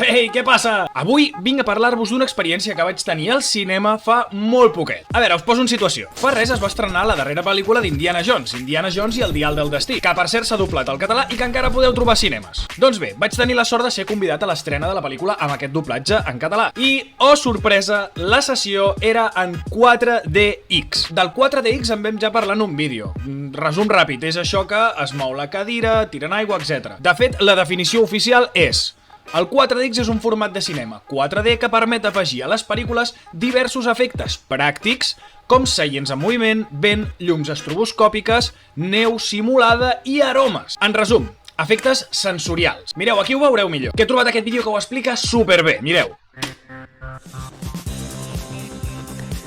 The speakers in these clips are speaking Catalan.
Ei, què passa? Avui vinc a parlar-vos d'una experiència que vaig tenir al cinema fa molt poquet. A veure, us poso en situació. Fa res es va estrenar la darrera pel·lícula d'Indiana Jones, Indiana Jones i el Dial del Destí, que per cert s'ha doblat al català i que encara podeu trobar a cinemes. Doncs bé, vaig tenir la sort de ser convidat a l'estrena de la pel·lícula amb aquest doblatge en català. I, oh sorpresa, la sessió era en 4DX. Del 4DX en vam ja parlar en un vídeo. Resum ràpid, és això que es mou la cadira, tiren aigua, etc. De fet, la definició oficial és: el 4DX és un format de cinema 4D que permet afegir a les pel·lícules diversos efectes pràctics com seients en moviment, vent, llums estroboscòpiques, neu simulada i aromes. En resum, efectes sensorials. Mireu, aquí ho veureu millor, que he trobat aquest vídeo que ho explica superbé, mireu.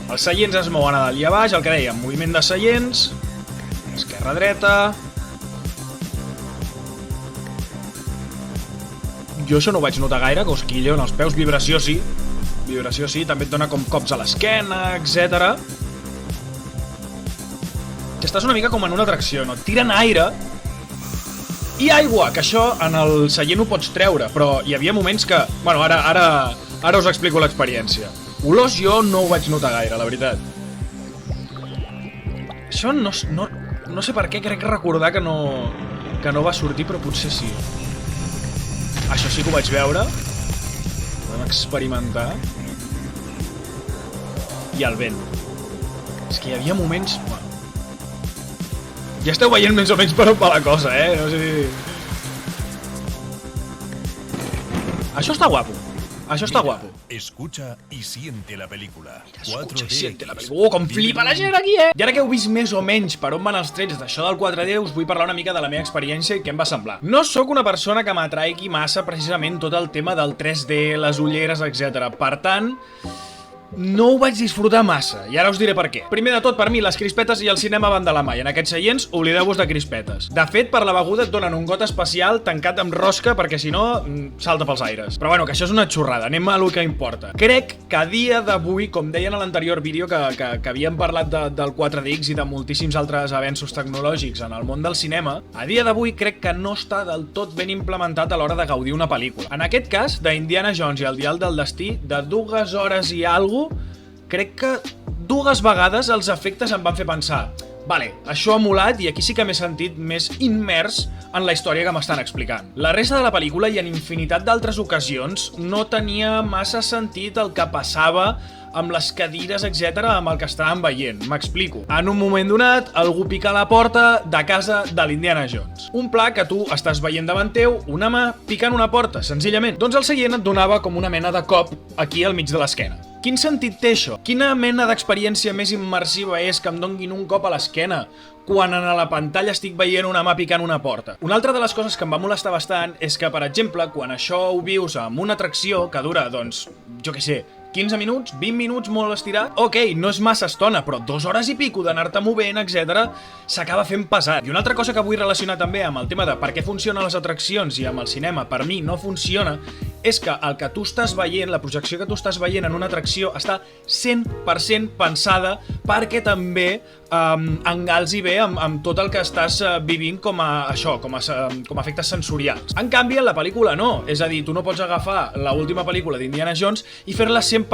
Els seients es mouen a dalt i a baix, el que dèiem, moviment de seients, esquerra-dreta. Jo això no ho vaig notar gaire, cosquillo en els peus, vibració sí, també et dona com cops a l'esquena, etc. Que estàs una mica com en una atracció, no? Et tiren aire i aigua, que això en el seient ho pots treure, però hi havia moments que... Bueno, ara us explico l'experiència. Olors jo no ho vaig notar gaire, la veritat. Això no sé per què, crec recordar que no va sortir, però potser sí. Això sí que ho vaig veure. Vam experimentar. I el vent. És que hi havia moments... Bueno, ja esteu veient més o menys per on va la cosa, No sé si... Això està guapo. Això està guapo. Escucha y siente la película. Escucha y siente la película. Com flipa la gent aquí, I ara que heu vist més o menys per on van els trets d'això del 4D, us vull parlar una mica de la meva experiència i què em va semblar. No sóc una persona que m'atraigui massa precisament tot el tema del 3D, les ulleres, etc. Per tant, no ho vaig disfrutar massa, i ara us diré per què. Primer de tot, per mi, les crispetes i el cinema van de la mà, i en aquests seients, oblideu-vos de crispetes. De fet, per la beguda et donen un got especial tancat amb rosca, perquè si no, salta pels aires. Però bueno, que això és una xorrada, anem a lo que importa. Crec que a dia d'avui, com deien a l'anterior vídeo que havíem parlat del 4DX i de moltíssims altres avenços tecnològics en el món del cinema, a dia d'avui crec que no està del tot ben implementat a l'hora de gaudir una pel·lícula. En aquest cas, d'Indiana Jones i el Dial del Destí, de 2 hores i alguna, crec que 2 vegades els efectes em van fer pensar: vale, això ha molat i aquí sí que m'he sentit més immers en la història que m'estan explicant. La resta de la pel·lícula i en infinitat d'altres ocasions no tenia massa sentit el que passava amb les cadires, etc., amb el que estàvem veient. M'explico. En un moment donat, algú pica a la porta de casa de l'Indiana Jones. Un pla que tu estàs veient davant teu, una mà picant una porta, senzillament. Doncs el seient et donava com una mena de cop aquí al mig de l'esquena. Quin sentit té això? Quina mena d'experiència més immersiva és que em donguin un cop a l'esquena quan a la pantalla estic veient una mà picant una porta? Una altra de les coses que em va molestar bastant és que, per exemple, quan això ho vius amb una atracció que dura, doncs, jo què sé, 15 minuts, 20 minuts molt estirat, ok, no és massa estona, però 2 hores i pico d'anar-te movent, etc., s'acaba fent pesat. I una altra cosa que vull relacionar també amb el tema de per què funcionen les atraccions i amb el cinema, per mi no funciona, és que el que tu estàs veient, la projecció que tu estàs veient en una atracció està 100% pensada perquè també engalzi bé amb tot el que estàs vivint com a efectes sensorials. En canvi, en la pel·lícula no. És a dir, tu no pots agafar l'última pel·lícula d'Indiana Jones i fer-la 100%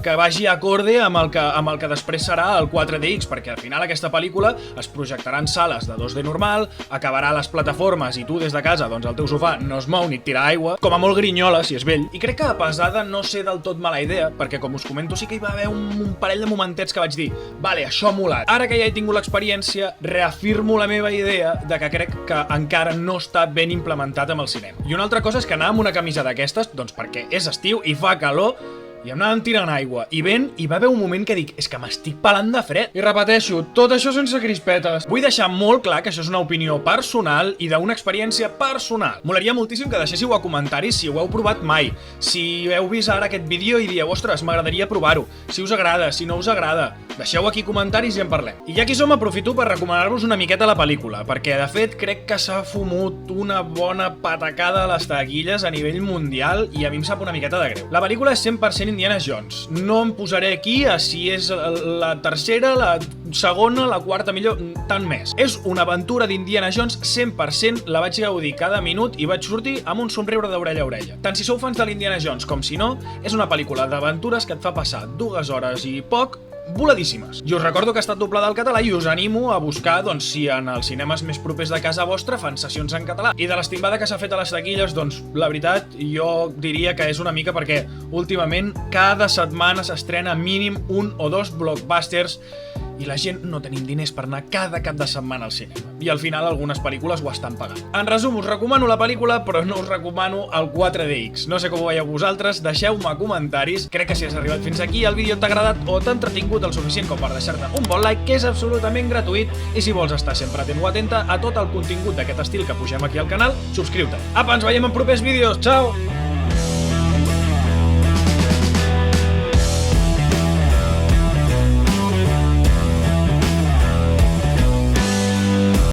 que vagi acorde amb el que després serà el 4DX, perquè al final aquesta pel·lícula es projectarà en sales de 2D normal, acabarà a les plataformes i tu des de casa, doncs el teu sofà no es mou ni et tira aigua, com a molt grinyola, si és vell. I crec que a pesar de no ser del tot mala idea, perquè com us comento sí que hi va haver un parell de momentets que vaig dir: vale, això ha molat. Ara que ja he tingut l'experiència, reafirmo la meva idea de que crec que encara no està ben implementat amb el cinema. I una altra cosa és que anar amb una camisa d'aquestes, doncs perquè és estiu i fa calor, i em anaven tirant aigua i vent, i va haver un moment que dic: és que m'estic pelant de fred. I repeteixo, tot això sense crispetes. Vull deixar molt clar que això és una opinió personal i d'una experiència personal. Molaria moltíssim que deixéssiu a comentaris si ho heu provat mai, si heu vist ara aquest vídeo i dieu: ostres, m'agradaria provar-ho, si us agrada, si no us agrada. Deixeu aquí comentaris i en parlem. I ja que hi som, aprofito per recomanar-vos una miqueta la pel·lícula, perquè de fet crec que s'ha fumut una bona patacada a les taquilles a nivell mundial i a mi em sap una miqueta de greu. La pel·lícula és 100% Indiana Jones. No em posaré aquí a si és la tercera, la segona, la quarta millor, tant més. És una aventura d'Indiana Jones 100%, la vaig gaudir cada minut i vaig sortir amb un somriure d'orella a orella. Tant si sou fans de l'Indiana Jones com si no, és una pel·lícula d'aventures que et fa passar 2 hores i poc voladíssimes. I us recordo que ha estat doblada al català i us animo a buscar, doncs, si en els cinemes més propers de casa vostra fan sessions en català. I de l'estimbada que s'ha fet a les taquilles, doncs, la veritat, jo diria que és una mica perquè últimament cada setmana s'estrena mínim 1 o 2 blockbusters i la gent no tenim diners per anar cada cap de setmana al cinema. I al final algunes pel·lícules ho estan pagant. En resum, us recomano la pel·lícula, però no us recomano el 4DX. No sé com ho veieu vosaltres, deixeu-me comentaris. Crec que si has arribat fins aquí, el vídeo t'ha agradat o t'ha entretingut el suficient com per deixar-te un bon like, que és absolutament gratuït, i si vols estar sempre atent o atenta a tot el contingut d'aquest estil que pugem aquí al canal, subscriu-te. Apa, ens veiem en propers vídeos. Ciao!